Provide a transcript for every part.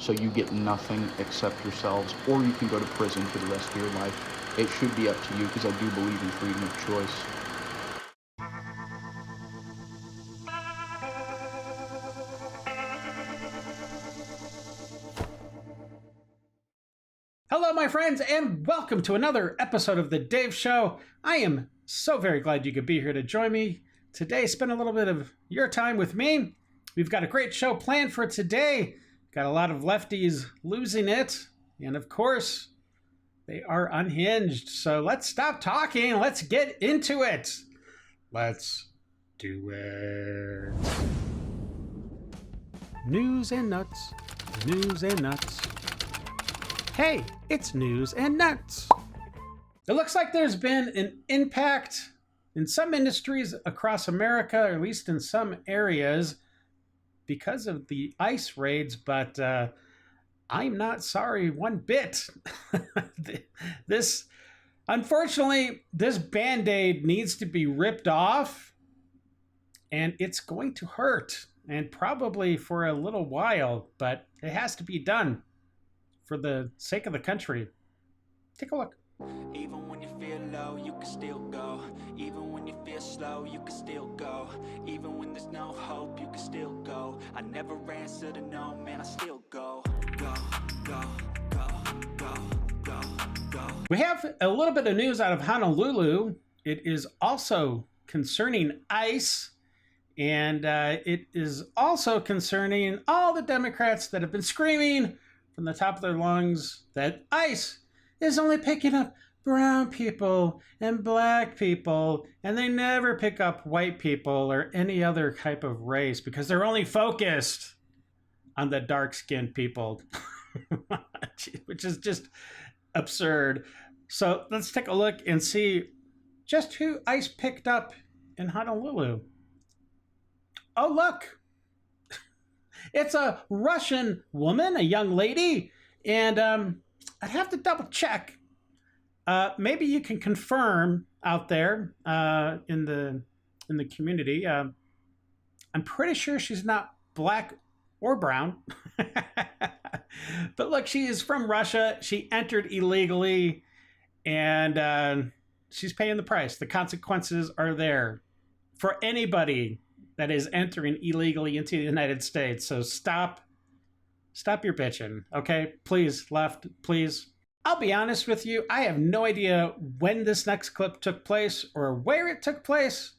so you get nothing except yourselves, or you can go to prison for the rest of your life. It should be up to you, because I do believe in freedom of choice. Hello, my friends, and welcome to another episode of The Dave Show. I am so very glad you could be here to join me today. Spend a little bit of your time with me. We've got a great show planned for today. Got a lot of lefties losing it. And of course, they are unhinged. So let's stop talking. Let's get into it. Let's do it. News and nuts. News and nuts. Hey, it's news and nuts. It looks like there's been an impact in some industries across America, or at least in some areas, because of the ICE raids, but I'm not sorry one bit. Unfortunately, this Band-Aid needs to be ripped off, and it's going to hurt, and probably for a little while, but it has to be done. For the sake of the country. Take a look. Even when you feel low, you can still go. Even when you feel slow, you can still go. Even when there's no hope, you can still go. I never answer to no, man, I still go. Go, go, go, go, go, go. We have a little bit of news out of Honolulu. It is also concerning ICE. And it is also concerning all the Democrats that have been screaming from the top of their lungs that ICE is only picking up brown people and black people, and they never pick up white people or any other type of race because they're only focused on the dark-skinned people, which is just absurd. So let's take a look and see just who ICE picked up in Honolulu. Oh, look. It's a Russian woman, a young lady, and I'd have to double check. Maybe you can confirm out there in the community. I'm pretty sure she's not black or brown. But look, she is from Russia. She entered illegally, and she's paying the price. The consequences are there for anybody that is entering illegally into the United States. So stop your bitching, okay? Please, left, please. I'll be honest with you, I have no idea when this next clip took place or where it took place.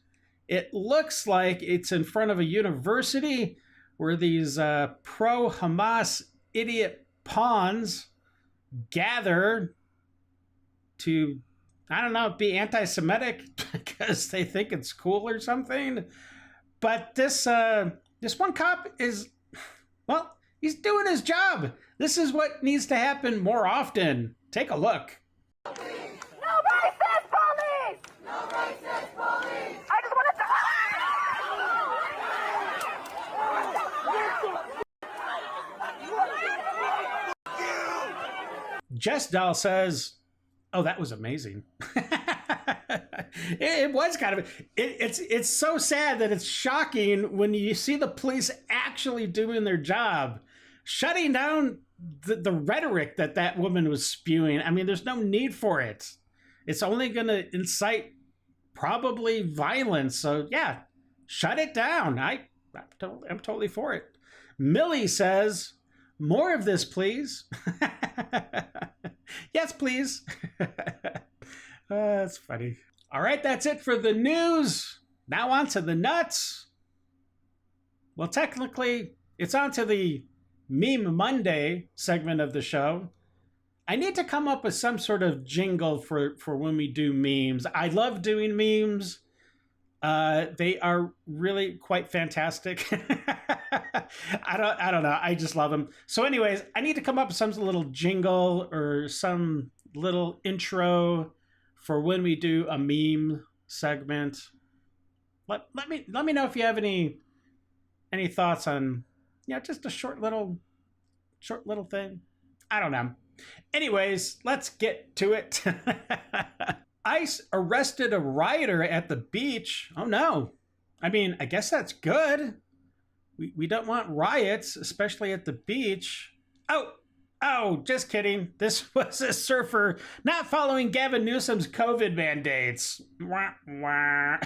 It looks like it's in front of a university where these pro-Hamas idiot pawns gather to, I don't know, be anti-Semitic because they think it's cool or something. But this one cop is, well, he's doing his job. This is what needs to happen more often. Take a look. No racist police! No racist police! I just want to... Jess Doll says, oh, that was amazing. It was kind of, it's so sad that it's shocking when you see the police actually doing their job, shutting down the rhetoric that woman was spewing. I mean, there's no need for it. It's only going to incite probably violence. So yeah, shut it down. I'm totally for it. Millie says, more of this, please. Yes, please. That's funny. All right, that's it for the news. Now on to the nuts. Well, technically, it's on to the Meme Monday segment of the show. I need to come up with some sort of jingle for when we do memes. I love doing memes. They are really quite fantastic. I don't know. I just love them. So anyways, I need to come up with some little jingle or some little intro for when we do a meme segment. Let me know if you have any thoughts on, just a short little thing. I don't know. Anyways, let's get to it. ICE arrested a rioter at the beach. Oh no. I mean, I guess that's good. We don't want riots, especially at the beach. Oh, just kidding. This was a surfer not following Gavin Newsom's COVID mandates. Wah, wah.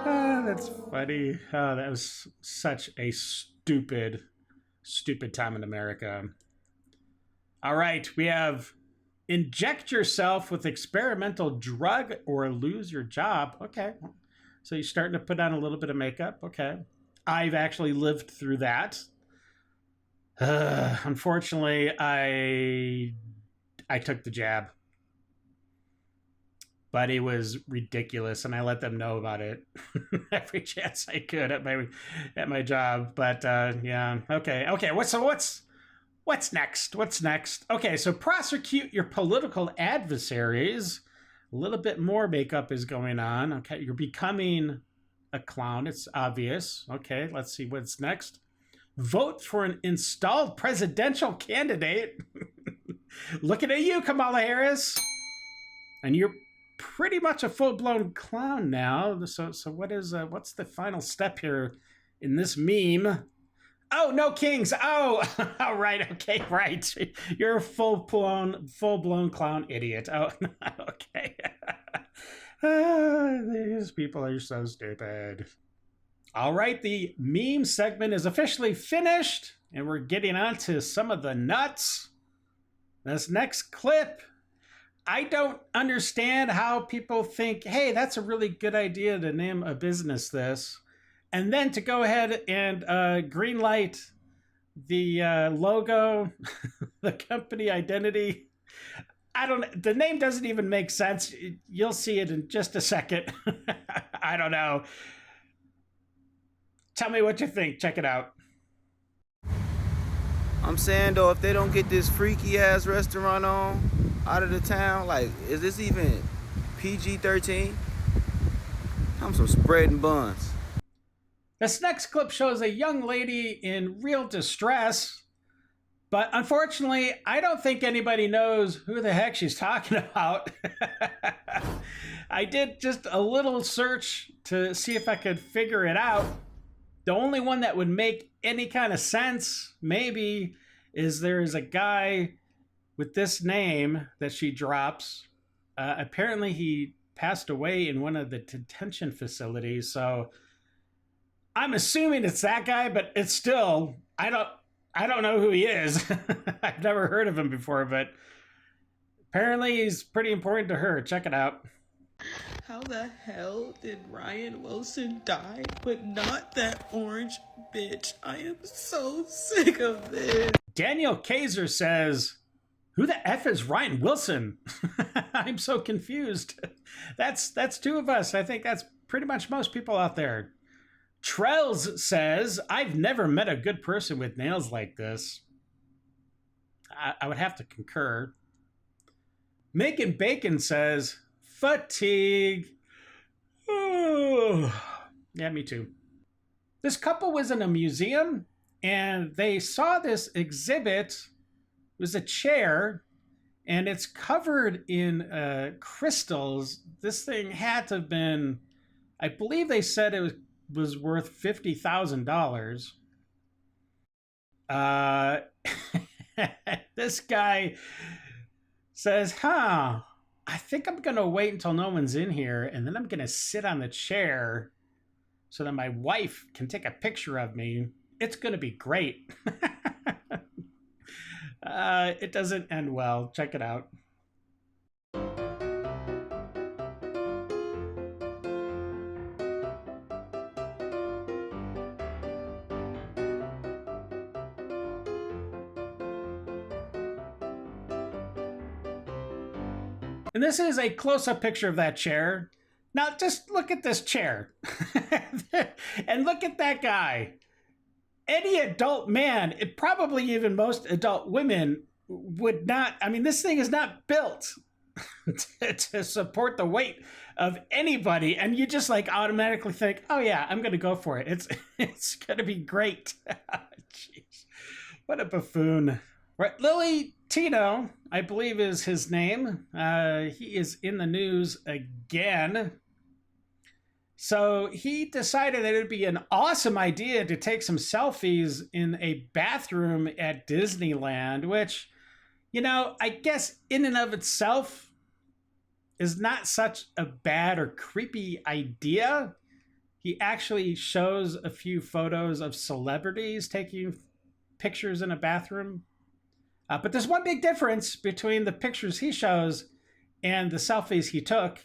Oh, that's funny. Oh, that was such a stupid time in America. All right, we have inject yourself with experimental drug or lose your job. Okay, so you're starting to put on a little bit of makeup. Okay, I've actually lived through that. Unfortunately, I took the jab, but it was ridiculous, and I let them know about it every chance I could at my job. But yeah, okay. What's next? Okay, so prosecute your political adversaries. A little bit more makeup is going on. Okay, you're becoming a clown. It's obvious. Okay, let's see what's next. Vote for an installed presidential candidate. Looking at you, Kamala Harris. And you're pretty much a full-blown clown now. So what's the final step here in this meme? Oh, no kings. Oh, all right. Okay, right. You're a full-blown clown idiot. Oh, okay. These people are so stupid. All right, the meme segment is officially finished, and we're getting on to some of the nuts. This next clip, I don't understand how people think, hey, that's a really good idea to name a business this, and then to go ahead and greenlight the logo, the company identity. The name doesn't even make sense. You'll see it in just a second. I don't know. Tell me what you think. Check it out. I'm saying though, if they don't get this freaky ass restaurant on out of the town, like, is this even PG-13? I'm some spreading buns. This next clip shows a young lady in real distress, but unfortunately, I don't think anybody knows who the heck she's talking about. I did just a little search to see if I could figure it out. The only one that would make any kind of sense, maybe, is there is a guy with this name that she drops. Apparently, he passed away in one of the detention facilities. So I'm assuming it's that guy, but it's still, I don't know who he is. I've never heard of him before, but apparently he's pretty important to her. Check it out. How the hell did Ryan Wilson die, but not that orange bitch? I am so sick of this. Daniel Kaiser says, who the F is Ryan Wilson? I'm so confused. That's two of us. I think that's pretty much most people out there. Trells says, I've never met a good person with nails like this. I would have to concur. Megan Bacon says, fatigue. Oh. Yeah, me too. This couple was in a museum and they saw this exhibit. It was a chair and it's covered in crystals. This thing had to have been, I believe they said it was worth $50,000. This guy says, I think I'm going to wait until no one's in here, and then I'm going to sit on the chair so that my wife can take a picture of me. It's going to be great. It doesn't end well. Check it out. And this is a close-up picture of that chair. Now, just look at this chair. And look at that guy. Any adult man, probably even most adult women, would not... I mean, this thing is not built to support the weight of anybody. And you just, like, automatically think, oh, yeah, I'm going to go for it. It's going to be great. Jeez. What a buffoon. Right, Lily Tino, I believe is his name. He is in the news again. So he decided that it would be an awesome idea to take some selfies in a bathroom at Disneyland, which, I guess in and of itself is not such a bad or creepy idea. He actually shows a few photos of celebrities taking pictures in a bathroom. But there's one big difference between the pictures he shows and the selfies he took.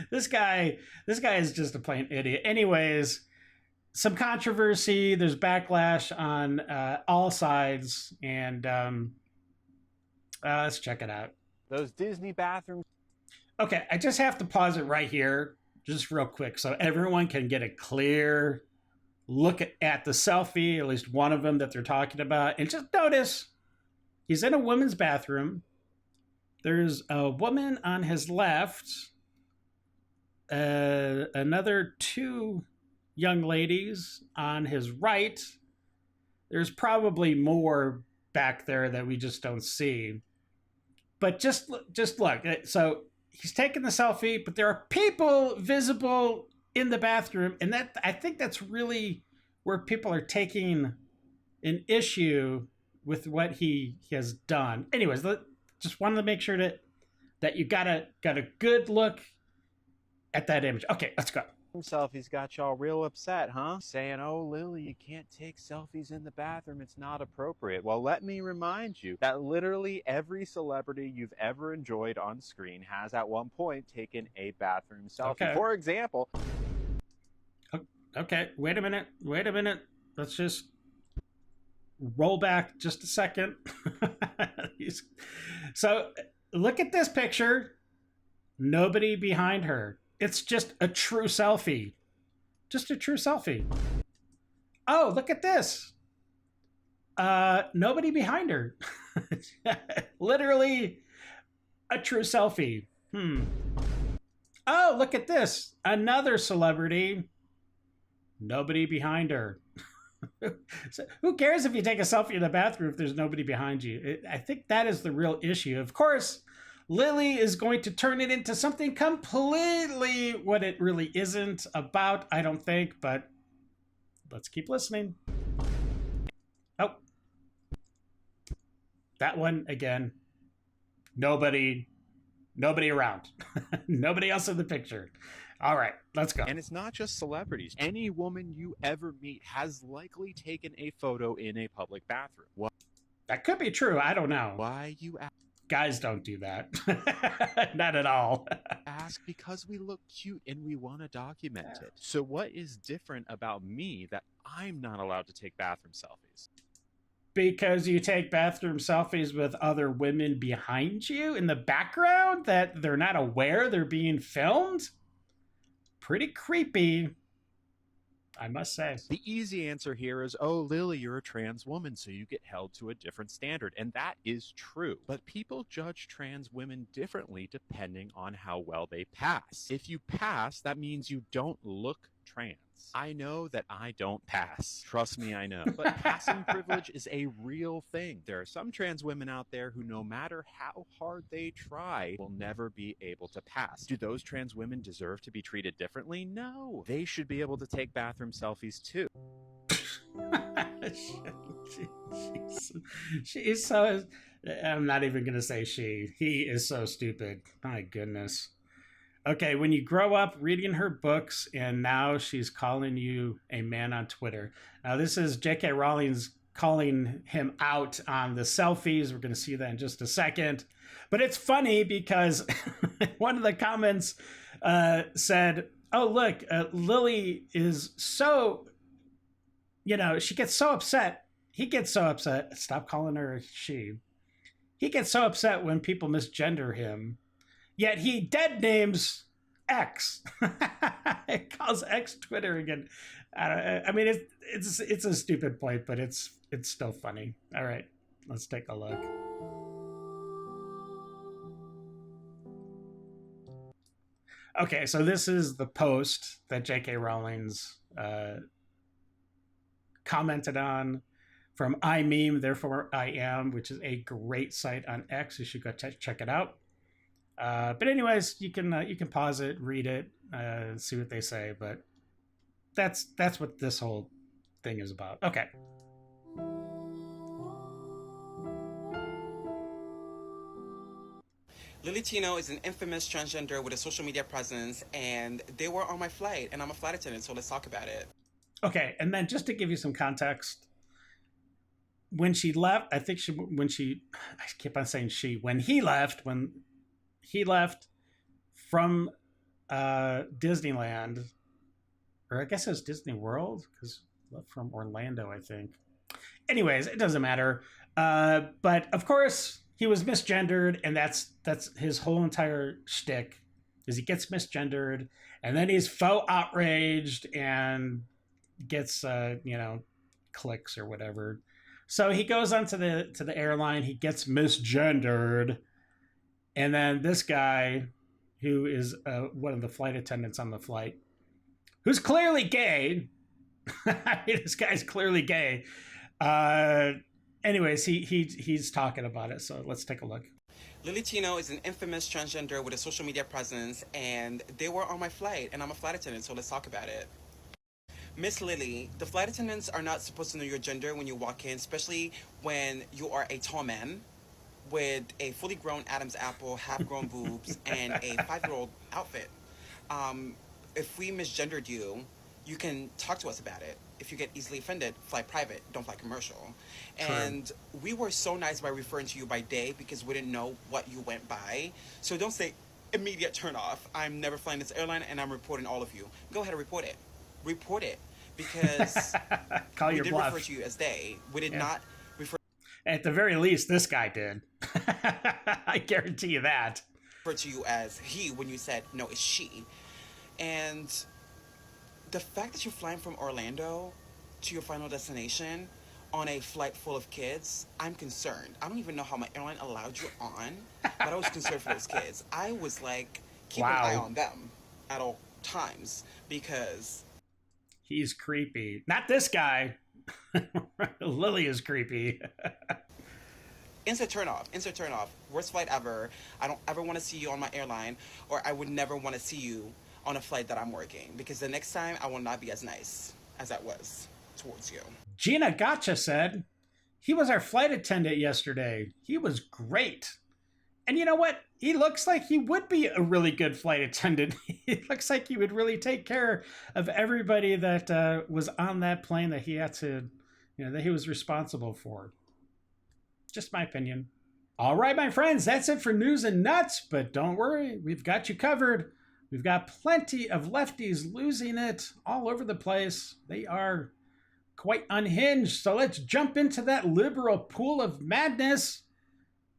this guy is just a plain idiot. Anyways, some controversy. There's backlash on all sides, and let's check it out. Those Disney bathrooms. Okay, I just have to pause it right here, just real quick, so everyone can get a clear look at the selfie, at least one of them that they're talking about, and just notice he's in a woman's bathroom. There's a woman on his left, another two young ladies on his right. There's probably more back there that we just don't see. But just look. So he's taking the selfie, but there are people visible in the bathroom, and that, I think that's really where people are taking an issue with what he has done. Anyways, just wanted to make sure that you got a good look at that image. Okay, let's go. Selfies got y'all real upset, huh? Saying, oh, Lily, you can't take selfies in the bathroom. It's not appropriate. Well, let me remind you that literally every celebrity you've ever enjoyed on screen has at one point taken a bathroom selfie. Okay. For example... Okay, wait a minute. Let's just roll back just a second. So look at this picture. Nobody behind her. It's just a true selfie. Just a true selfie. Oh, look at this. Nobody behind her. Literally a true selfie. Oh, look at this. Another celebrity. Nobody behind her. So who cares if you take a selfie in the bathroom if there's nobody behind you? I think that is the real issue. Of course, Lily is going to turn it into something completely what it really isn't about, I don't think, but let's keep listening. Oh. That one again. Nobody around. Nobody else in the picture. All right, let's go. And it's not just celebrities. Any woman you ever meet has likely taken a photo in a public bathroom. What? That could be true. I don't know. Why you Guys don't do that. Not at all. ask? Because we look cute and we want to document it. So what is different about me that I'm not allowed to take bathroom selfies? Because you take bathroom selfies with other women behind you in the background that they're not aware they're being filmed? Pretty creepy, I must say. The easy answer here is, oh, Lily, you're a trans woman, so you get held to a different standard. And that is true. But people judge trans women differently depending on how well they pass. If you pass, that means you don't look trans. I know that I don't pass. Trust me, I know. But passing privilege is a real thing. There are some trans women out there who, no matter how hard they try, will never be able to pass. Do those trans women deserve to be treated differently? No. They should be able to take bathroom selfies too. She's so... I'm not even going to say she. He is so stupid. My goodness. Okay, when you grow up reading her books and now she's calling you a man on Twitter. Now, this is J.K. Rowling's calling him out on the selfies. We're going to see that in just a second. But it's funny because one of the comments said, oh, look, Lily is so, she gets so upset. He gets so upset. Stop calling her she. He gets so upset when people misgender him. Yet he dead names X. It calls X Twitter again. I mean, it's a stupid point, but it's still funny. All right, let's take a look. Okay, so this is the post that J.K. Rowling's commented on from I Meme, Therefore I Am, which is a great site on X. You should go check it out. But anyways, you can pause it, read it. see what they say. But that's what this whole thing is about. Okay. Lily Tino is an infamous transgender with a social media presence, and they were on my flight, and I'm a flight attendant, so let's talk about it. Okay, and then just to give you some context, when she left, I keep on saying when he left from Disneyland, or I guess it was Disney World, because left from Orlando, I think. Anyways, it doesn't matter. But of course, he was misgendered, and that's his whole entire shtick, is he gets misgendered, and then he's faux outraged and gets clicks or whatever. So he goes onto the airline, he gets misgendered, and then this guy, who is one of the flight attendants on the flight, who's clearly gay. I mean, this guy's clearly gay. Anyways, he's talking about it, so let's take a look. Lily Tino is an infamous transgender with a social media presence, and they were on my flight, and I'm a flight attendant, so let's talk about it. Miss Lily, the flight attendants are not supposed to know your gender when you walk in, especially when you are a tall man with a fully grown Adam's apple, half-grown boobs, and a 5-year-old outfit. If we misgendered you, you can talk to us about it. If you get easily offended, fly private, don't fly commercial. True. And we were so nice by referring to you by day because we didn't know what you went by. So don't say immediate turn off. I'm never flying this airline and I'm reporting all of you. Go ahead and report it. Report it. Because we did bluff. refer to you as they. We did not refer. At the very least, this guy did. I guarantee you that. Refer to you as he when you said no, it's she. And the fact that you're flying from Orlando to your final destination on a flight full of kids, I'm concerned. I don't even know how my airline allowed you on, but I was concerned for those kids. I was like, keep an eye on them at all times because he's creepy. Not this guy. Lily is creepy. Instant turn off. Worst flight ever. I don't ever want to see you on my airline, or I would never want to see you on a flight that I'm working, because the next time I will not be as nice as I was towards you. Gina Gotcha said, he was our flight attendant yesterday. He was great. And you know what? He looks like he would be a really good flight attendant. He looks like he would really take care of everybody that was on that plane that he had to, that he was responsible for. Just my opinion. All right, my friends, that's it for news and nuts, but don't worry, we've got you covered. We've got plenty of lefties losing it all over the place. They are quite unhinged. So let's jump into that liberal pool of madness.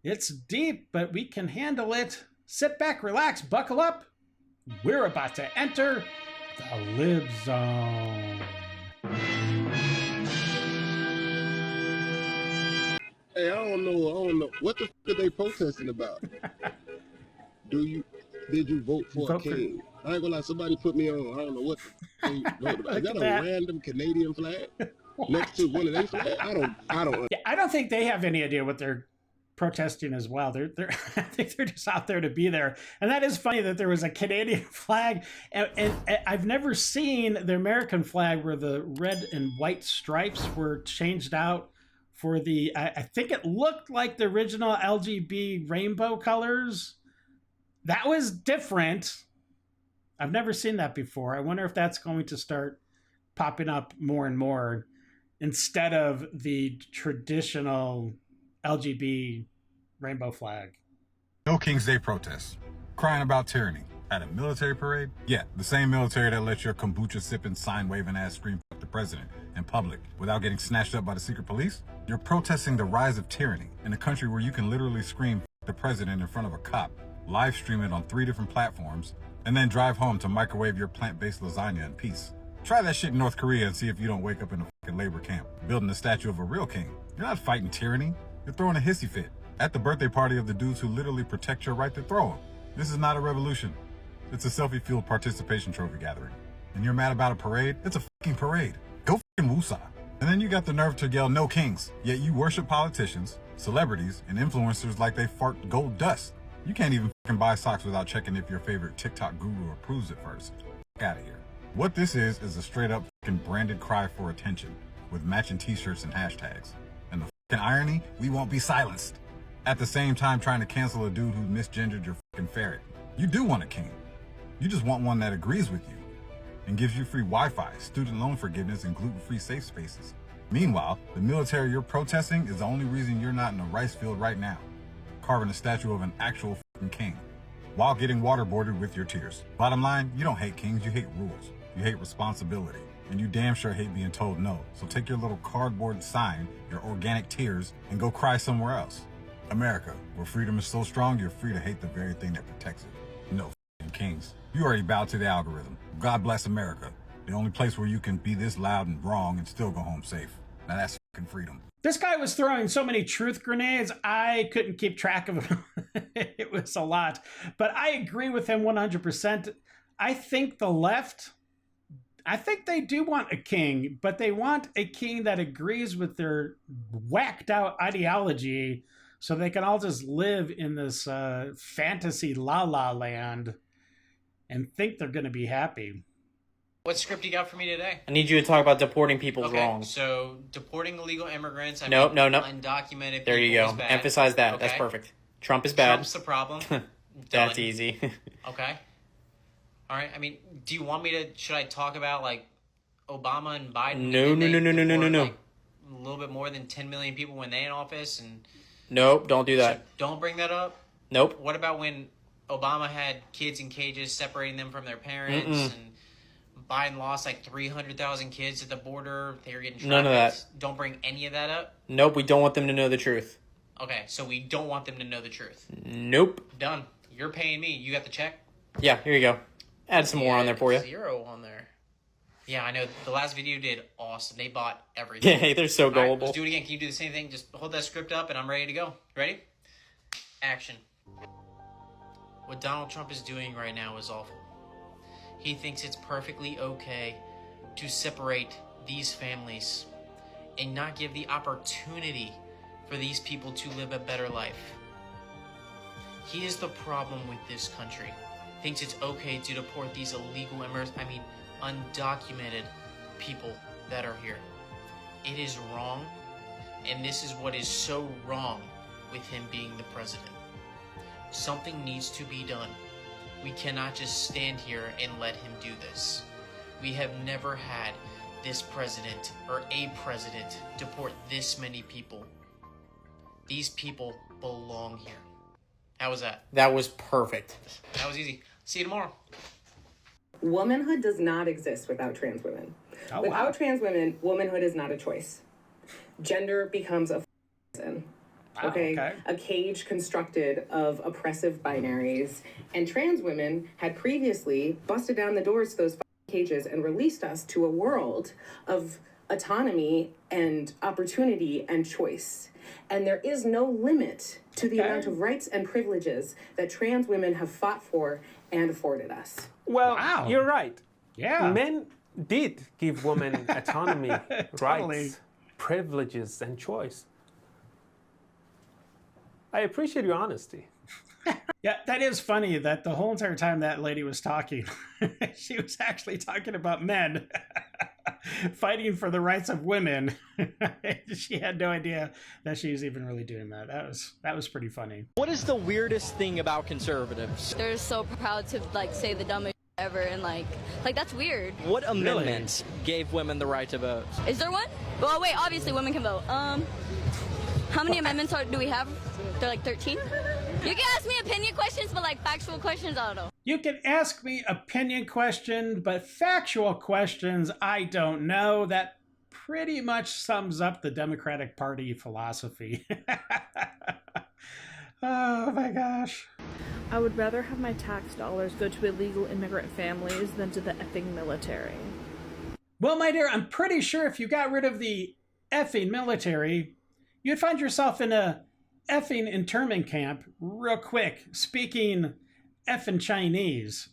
It's deep, but we can handle it. Sit back, relax, buckle up. We're about to enter the lib zone. Hey, I don't know. What the f*** are they protesting about? Did you vote for a king? I ain't gonna lie, somebody put me on. I don't know what they voted about. Is that a random Canadian flag next to one of their flags? I don't. Yeah, I don't think they have any idea what they're protesting as well. They're I think they're just out there to be there. And that is funny that there was a Canadian flag, and I've never seen the American flag where the red and white stripes were changed out for the. I think it looked like the original LGB rainbow colors. That was different. I've never seen that before. I wonder if that's going to start popping up more and more instead of the traditional LGB rainbow flag. No King's Day protests. Crying about tyranny. At a military parade? Yeah, the same military that lets your kombucha sipping, sign waving ass scream fuck the president in public without getting snatched up by the secret police? You're protesting the rise of tyranny in a country where you can literally scream fuck the president in front of a cop, live stream it on 3 different platforms, and then drive home to microwave your plant-based lasagna in peace. Try that shit in North Korea and see if you don't wake up in a fucking labor camp, building a statue of a real king. You're not fighting tyranny. You're throwing a hissy fit at the birthday party of the dudes who literally protect your right to throw them. This is not a revolution. It's a selfie-fueled participation trophy gathering. And you're mad about a parade? It's a fucking parade. Go fucking woosah. And then you got the nerve to yell no kings, yet you worship politicians, celebrities, and influencers like they fart gold dust. You can't even fucking buy socks without checking if your favorite TikTok guru approves it first. Fuck out of here. What this is a straight up fucking branded cry for attention with matching t-shirts and hashtags. And the fucking irony, we won't be silenced. At the same time trying to cancel a dude who misgendered your fucking ferret. You do want a king. You just want one that agrees with you and gives you free Wi-Fi, student loan forgiveness, and gluten-free safe spaces. Meanwhile, the military you're protesting is the only reason you're not in a rice field right now, carving a statue of an actual fucking king, while getting waterboarded with your tears. Bottom line, you don't hate kings, you hate rules. You hate responsibility. And you damn sure hate being told no. So take your little cardboard sign, your organic tears, and go cry somewhere else. America, where freedom is so strong, you're free to hate the very thing that protects it. No fucking kings. You already bowed to the algorithm. God bless America. The only place where you can be this loud and wrong and still go home safe. Now that's fucking freedom. This guy was throwing so many truth grenades, I couldn't keep track of them. It was a lot. But I agree with him 100%. I think the left, I think they do want a king, but they want a king that agrees with their whacked out ideology so they can all just live in this fantasy la-la land and think they're going to be happy. What script you got for me today? I need you to talk about deporting people wrong. So deporting illegal immigrants. Nope. Undocumented. There you go. Emphasize that. Okay. That's perfect. Trump is bad. Trump's the problem. That's easy. Okay. All right. I mean, do you want me to? Should I talk about like Obama and Biden? No. Like, a little bit more than 10 million people when they in office, and nope, don't do that. So don't bring that up. Nope. What about when Obama had kids in cages, separating them from their parents, and Biden lost like 300,000 kids at the border? They were getting trafficked. None of that. Don't bring any of that up. Nope, we don't want them to know the truth. Okay, so we don't want them to know the truth. Nope. Done. You're paying me. You got the check? Yeah, here you go. Add some more on there for you. 0 on there. Yeah, I know. The last video did awesome. They bought everything. Yeah, they're so gullible. All right, let's do it again. Can you do the same thing? Just hold that script up and I'm ready to go. Ready? Action. What Donald Trump is doing right now is awful. He thinks it's perfectly okay to separate these families and not give the opportunity for these people to live a better life. He is the problem with this country. Thinks it's okay to deport these illegal immigrants, undocumented people that are here. It is wrong, and this is what is so wrong with him being the president. Something needs to be done. We cannot just stand here and let him do this. We have never had this president or a president deport this many people. These people belong here. How was that? That was perfect. That was easy. See you tomorrow. Womanhood does not exist without trans women. Without trans women, womanhood is not a choice. Gender becomes a sin. Okay? A cage constructed of oppressive binaries. And trans women had previously busted down the doors to those cages and released us to a world of autonomy and opportunity and choice. And there is no limit to the amount of rights and privileges that trans women have fought for and afforded us. Well, you're right. Yeah. Men did give women autonomy, Totally. rights, privileges, and choice. I appreciate your honesty. Yeah, that is funny that the whole entire time that lady was talking, she was actually talking about men fighting for the rights of women. She had no idea that she was even really doing that. That was pretty funny. What is the weirdest thing about conservatives? They're so proud to like say the dumbest ever, and like that's weird. What amendment gave women the right to vote? Is there one? Well, wait, obviously women can vote. How many amendments do we have? They're like 13? You can ask me opinion questions, but like factual questions, I don't know. You can ask me opinion questions, but factual questions, I don't know. That pretty much sums up the Democratic Party philosophy. Oh my gosh. I would rather have my tax dollars go to illegal immigrant families than to the effing military. Well, my dear, I'm pretty sure if you got rid of the effing military, you'd find yourself in a effing internment camp real quick, speaking effing Chinese.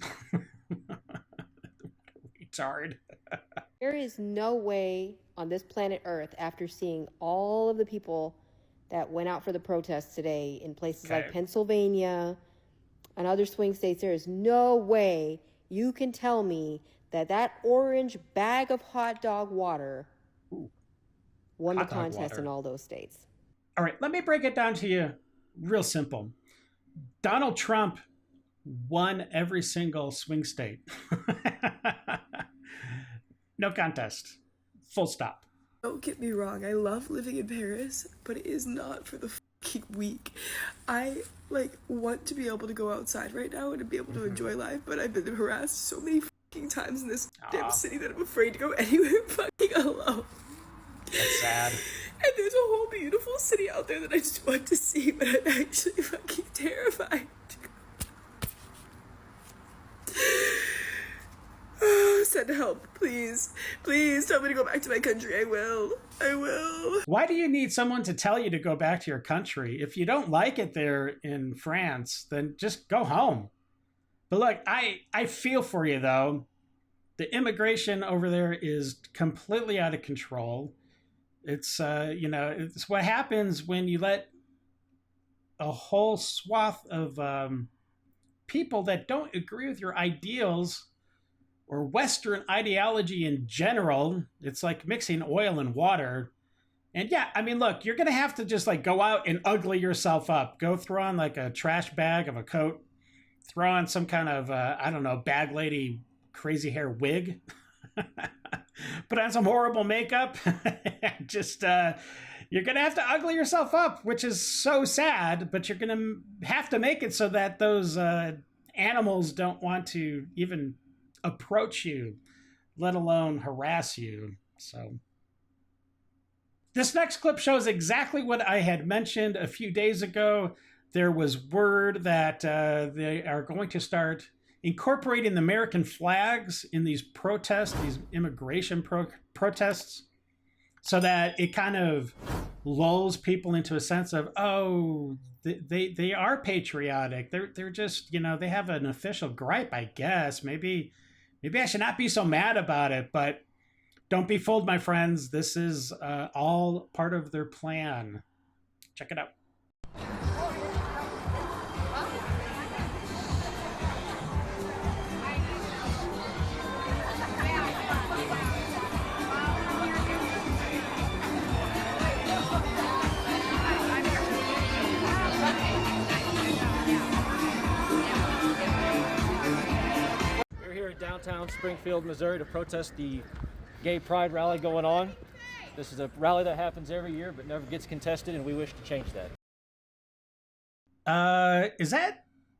Retard. There is no way on this planet Earth, after seeing all of the people that went out for the protests today in places like Pennsylvania, and other swing states, there is no way you can tell me that that orange bag of hot dog water won the contest in all those states. All right, let me break it down to you real simple. Donald Trump won every single swing state. No contest. Full stop. Don't get me wrong, I love living in Paris, but it is not for the fucking weak. I want to be able to go outside right now and to be able to enjoy life, but I've been harassed so many fucking times in this damn city that I'm afraid to go anywhere fucking alone. That's sad. And there's a whole beautiful city out there that I just want to see, but I'm actually fucking terrified. Send help, please. Please tell me to go back to my country. I will. Why do you need someone to tell you to go back to your country? If you don't like it there in France, then just go home. But look, I feel for you, though. The immigration over there is completely out of control. It's, it's what happens when you let a whole swath of people that don't agree with your ideals or Western ideology in general. It's like mixing oil and water. And yeah, I mean, look, you're going to have to just go out and ugly yourself up. Go throw on a trash bag of a coat, throw on some kind of, bag lady crazy hair wig, put on some horrible makeup. Just, you're going to have to ugly yourself up, which is so sad, but you're going to have to make it so that those animals don't want to even approach you, let alone harass you. So this next clip shows exactly what I had mentioned a few days ago. There was word that they are going to start incorporating the American flags in these protests, these immigration protests, so that it kind of lulls people into a sense of, oh, they are patriotic. They're just, they have an official gripe, I guess. Maybe I should not be so mad about it, but don't be fooled, my friends. This is all part of their plan. Check it out. Downtown Springfield, Missouri to protest the gay pride rally going on. This is a rally that happens every year but never gets contested, and we wish to change that.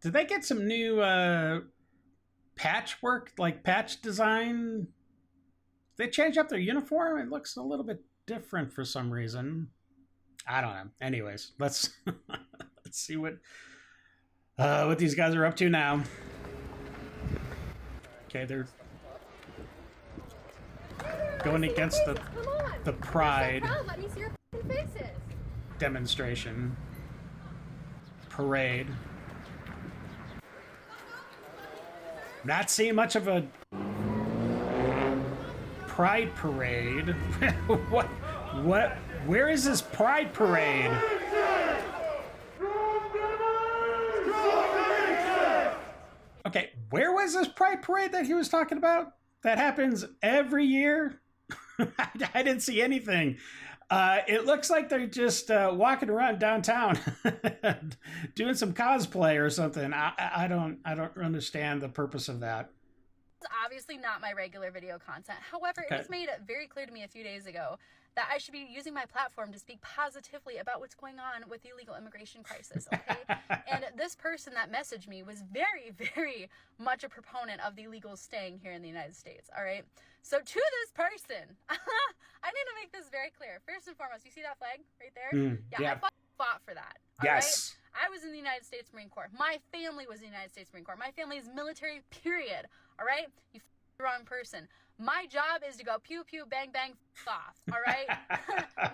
Did they get some new patchwork, patch design? Did they change up their uniform? It looks a little bit different for some reason. I don't know. Anyways, let's see what these guys are up to now. Okay, they're going against the pride demonstration parade. Not seeing much of a pride parade. What? Where is this pride parade? Okay, where was this pride parade that he was talking about? That happens every year? I didn't see anything. It looks like they're just walking around downtown doing some cosplay or something. I don't understand the purpose of that. It's obviously not my regular video content. However, it was made very clear to me a few days ago that I should be using my platform to speak positively about what's going on with the illegal immigration crisis, okay? And this person that messaged me was very, very much a proponent of the illegals staying here in the United States, all right? So to this person, I need to make this very clear. First and foremost, you see that flag right there? I fought for that, all right? I was in the United States Marine Corps. My family was in the United States Marine Corps. My family is military, period, all right? You the wrong person. My job is to go pew, pew, bang, bang, off, all right?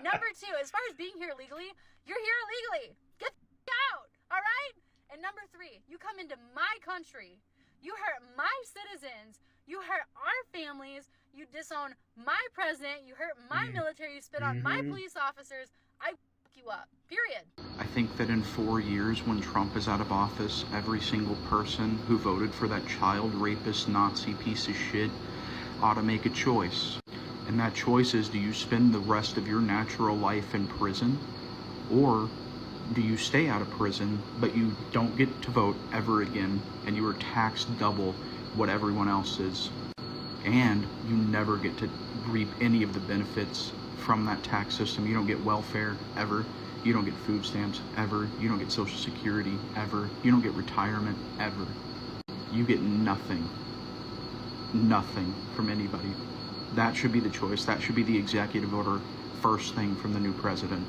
Number two, as far as being here legally, you're here illegally. Get out, all right? And number three, you come into my country. You hurt my citizens. You hurt our families. You disown my president. You hurt my military. You spit on my police officers. I you up. Period. I think that in 4 years, when Trump is out of office, every single person who voted for that child rapist Nazi piece of shit ought to make a choice. And that choice is, do you spend the rest of your natural life in prison, or do you stay out of prison, but you don't get to vote ever again, and you are taxed double what everyone else is, and you never get to reap any of the benefits from that tax system. You don't get welfare ever. You don't get food stamps ever. You don't get Social Security ever. You don't get retirement ever. You get nothing. Nothing from anybody. That should be the choice. That should be the executive order first thing from the new president.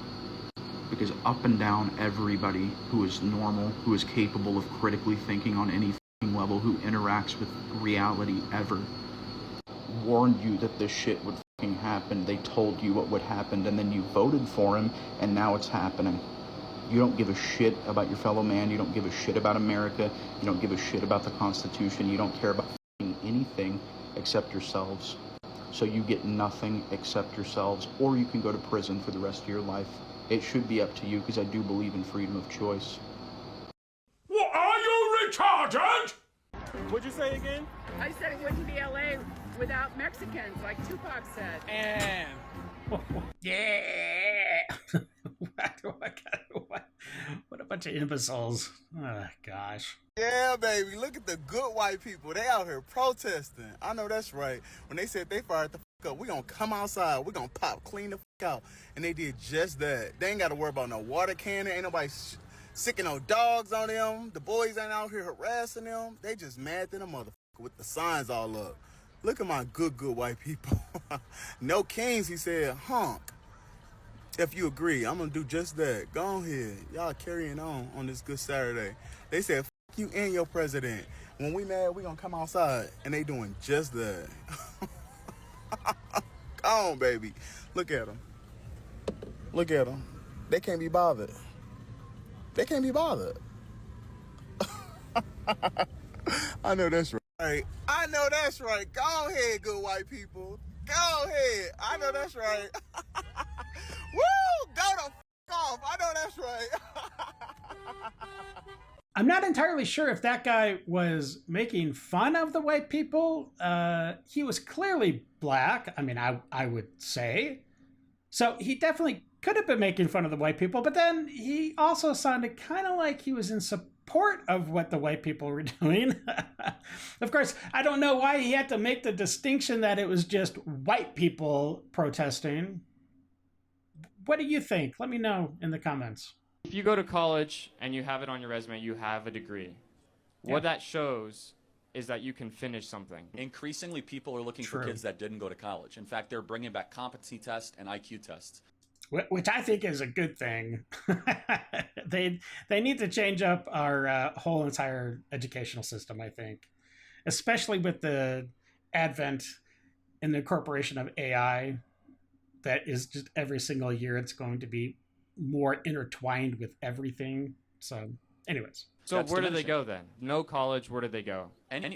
Because up and down, everybody who is normal, who is capable of critically thinking on any level, who interacts with reality ever, warned you that this shit would happen. They told you what would happen, and then you voted for him, and now it's happening. You don't give a shit about your fellow man. You don't give a shit about America. You don't give a shit about the Constitution. You don't care about anything except yourselves. So you get nothing except yourselves, or you can go to prison for the rest of your life. It should be up to you, because I do believe in freedom of choice. What, are you retarded? What'd you say again? I said it wouldn't be LA without Mexicans, like Tupac said. And yeah. What a bunch of imbeciles. Oh, gosh. Yeah, baby. Look at the good white people. They out here protesting. I know that's right. When they said they fired the fuck up, we gonna come outside. We gonna pop clean the fuck out. And they did just that. They ain't got to worry about no water cannon. Ain't nobody sicking no dogs on them. The boys ain't out here harassing them. They just mad than a motherfucker with the signs all up. Look at my good white people. No kings, he said, honk. If you agree, I'm going to do just that. Go ahead. Y'all carrying on this good Saturday. They said, f you and your president. When we mad, we going to come outside. And they doing just that. Go on, baby. Look at them. Look at them. They can't be bothered. They can't be bothered. I know that's right. I know that's right. Go ahead, good white people. Go ahead. I know that's right. Woo! Go the f off. I know that's right. I'm not entirely sure if that guy was making fun of the white people. He was clearly black. I mean, I would say. So he definitely could have been making fun of the white people, but then he also sounded kind of like he was in support of what the white people were doing. Of course, I don't know why he had to make the distinction that it was just white people protesting. What do you think? Let me know in the comments. If you go to college and you have it on your resume, you have a degree. Yeah. What that shows is that you can finish something. Increasingly, people are looking for kids that didn't go to college. In fact, they're bringing back competency tests and IQ tests. Which I think is a good thing. They need to change up our whole entire educational system, I think. Especially with the advent and the incorporation of AI. That is just every single year it's going to be more intertwined with everything. So anyways. So where do they go then? No college, where do they go?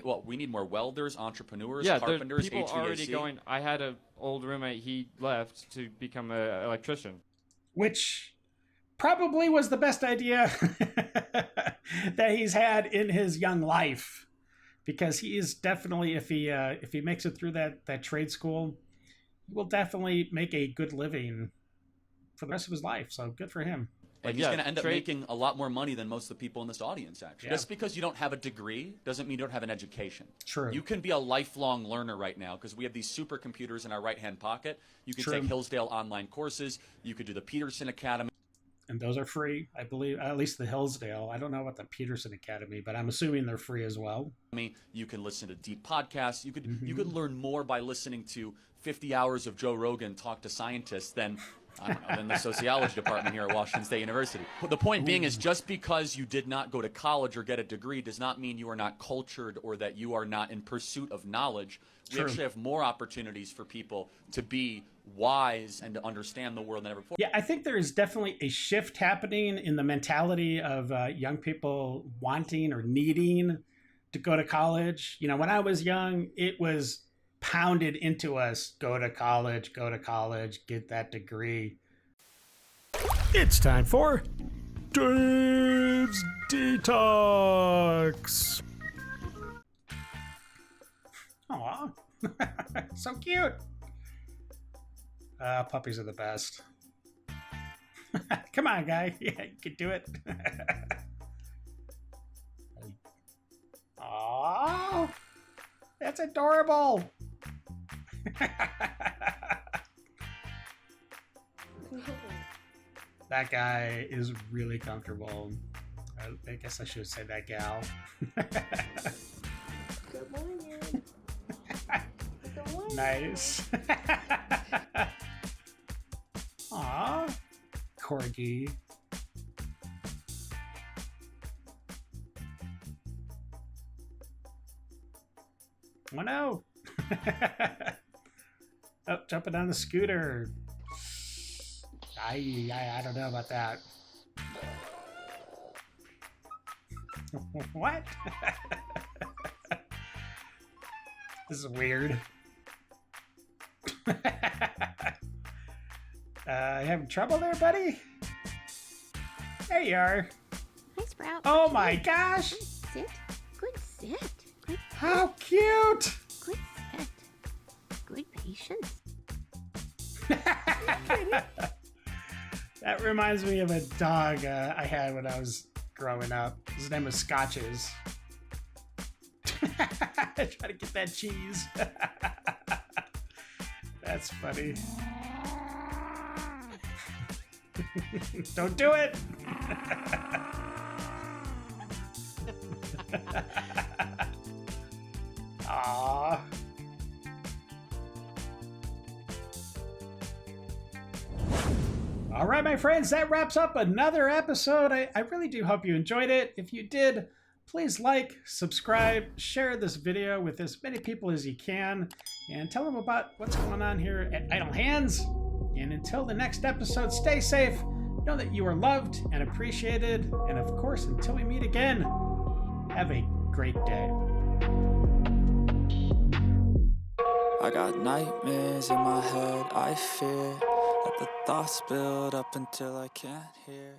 Well, we need more welders, entrepreneurs, yeah, carpenters, people HVAC. already going. I had an old roommate, he left to become an electrician. Which probably was the best idea that he's had in his young life. Because he is definitely, if he makes it through that trade school, he will definitely make a good living for the rest of his life. So good for him. And he's going to end up making a lot more money than most of the people in this audience, actually. Yeah. Just because you don't have a degree doesn't mean you don't have an education. True. You can be a lifelong learner right now because we have these supercomputers in our right-hand pocket. You can take Hillsdale online courses. You could do the Peterson Academy. And those are free, I believe, at least the Hillsdale. I don't know about the Peterson Academy, but I'm assuming they're free as well. You can listen to deep podcasts. You could learn more by listening to 50 hours of Joe Rogan talk to scientists than the sociology department here at Washington State University. The point being is just because you did not go to college or get a degree does not mean you are not cultured or that you are not in pursuit of knowledge. We actually have more opportunities for people to be wise and to understand the world than ever before. Yeah, I think there is definitely a shift happening in the mentality of young people wanting or needing to go to college. You know, when I was young, it was pounded into us, go to college, get that degree. It's time for Dave's Detox. Aw, so cute. Puppies are the best. Come on, guy. Yeah, you can do it. Aw, that's adorable. That guy is really comfortable. I guess I should say that gal. Good morning. Good morning. Nice. Aw, corgi. Oh no. Oh, jumping on the scooter. I don't know about that. What? This is weird. Having trouble there, buddy? There you are. Hi, Sprout. Oh my gosh! Sit. Good sit. Good. How cute! Good sit. Good patience. That reminds me of a dog I had when I was growing up. His name was Scotches. I try to get that cheese. That's funny. Don't do it! Aww. All right, my friends, that wraps up another episode. I really do hope you enjoyed it. If you did, please like, subscribe, share this video with as many people as you can, and tell them about what's going on here at Idle Hands. And until the next episode, stay safe, know that you are loved and appreciated, and of course, until we meet again, have a great day. I got nightmares in my head, I fear that the thoughts build up until I can't hear.